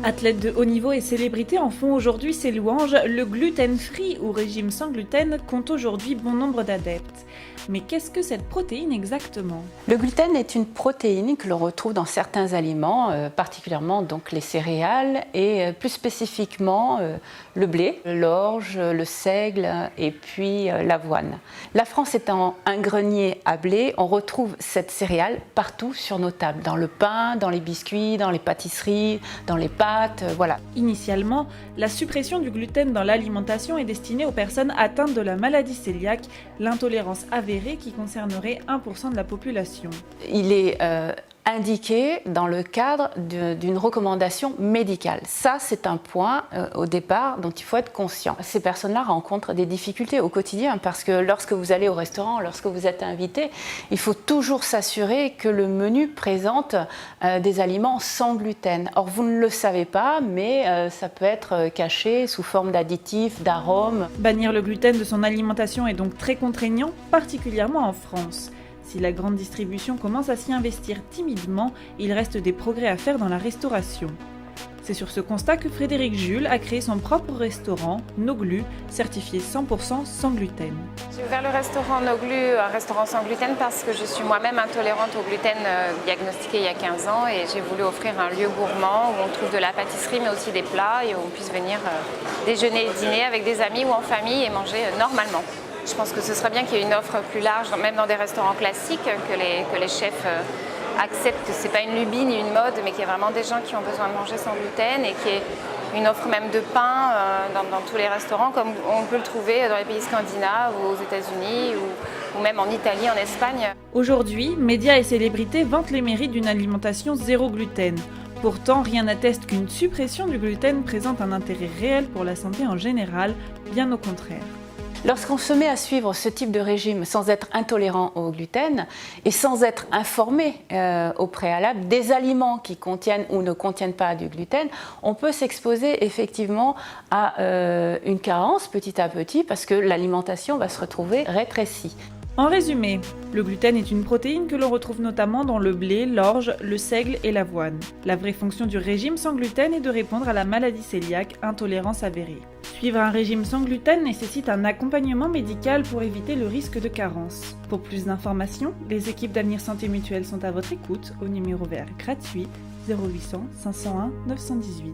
Athlètes de haut niveau et célébrités en font aujourd'hui ses louanges. Le gluten-free ou régime sans gluten compte aujourd'hui bon nombre d'adeptes. Mais qu'est-ce que cette protéine exactement ? Le gluten est une protéine que l'on retrouve dans certains aliments, particulièrement donc les céréales et plus spécifiquement le blé, l'orge, le seigle et puis l'avoine. La France étant un grenier à blé, on retrouve cette céréale partout sur nos tables, dans le pain, dans les biscuits, dans les pâtisseries, dans les pâtes, voilà. Initialement, la suppression du gluten dans l'alimentation est destinée aux personnes atteintes de la maladie cœliaque, l'intolérance avérée qui concernerait 1% de la population. Il est indiqué dans le cadre d'une recommandation médicale. Ça, c'est un point au départ dont il faut être conscient. Ces personnes-là rencontrent des difficultés au quotidien parce que lorsque vous allez au restaurant, lorsque vous êtes invité, il faut toujours s'assurer que le menu présente des aliments sans gluten. Or, vous ne le savez pas, mais ça peut être caché sous forme d'additifs, d'arômes. Bannir le gluten de son alimentation est donc très contraignant, particulièrement en France. Si la grande distribution commence à s'y investir timidement, il reste des progrès à faire dans la restauration. C'est sur ce constat que Frédéric Jules a créé son propre restaurant, Noglu, certifié 100% sans gluten. J'ai ouvert le restaurant Noglu, un restaurant sans gluten, parce que je suis moi-même intolérante au gluten, diagnostiquée il y a 15 ans, et j'ai voulu offrir un lieu gourmand où on trouve de la pâtisserie mais aussi des plats et où on puisse venir déjeuner et dîner avec des amis ou en famille et manger normalement. Je pense que ce serait bien qu'il y ait une offre plus large, même dans des restaurants classiques, que les chefs acceptent que ce n'est pas une lubie ni une mode, mais qu'il y ait vraiment des gens qui ont besoin de manger sans gluten et qu'il y ait une offre même de pain dans tous les restaurants, comme on peut le trouver dans les pays scandinaves ou aux États-Unis ou même en Italie, en Espagne. Aujourd'hui, médias et célébrités vantent les mérites d'une alimentation zéro gluten. Pourtant, rien n'atteste qu'une suppression du gluten présente un intérêt réel pour la santé en général, bien au contraire. Lorsqu'on se met à suivre ce type de régime sans être intolérant au gluten et sans être informé au préalable des aliments qui contiennent ou ne contiennent pas du gluten, on peut s'exposer effectivement à une carence petit à petit parce que l'alimentation va se retrouver rétrécie. En résumé, le gluten est une protéine que l'on retrouve notamment dans le blé, l'orge, le seigle et l'avoine. La vraie fonction du régime sans gluten est de répondre à la maladie cœliaque, intolérance avérée. Suivre un régime sans gluten nécessite un accompagnement médical pour éviter le risque de carence. Pour plus d'informations, les équipes d'Avenir Santé Mutuelle sont à votre écoute au numéro vert gratuit 0800 501 918.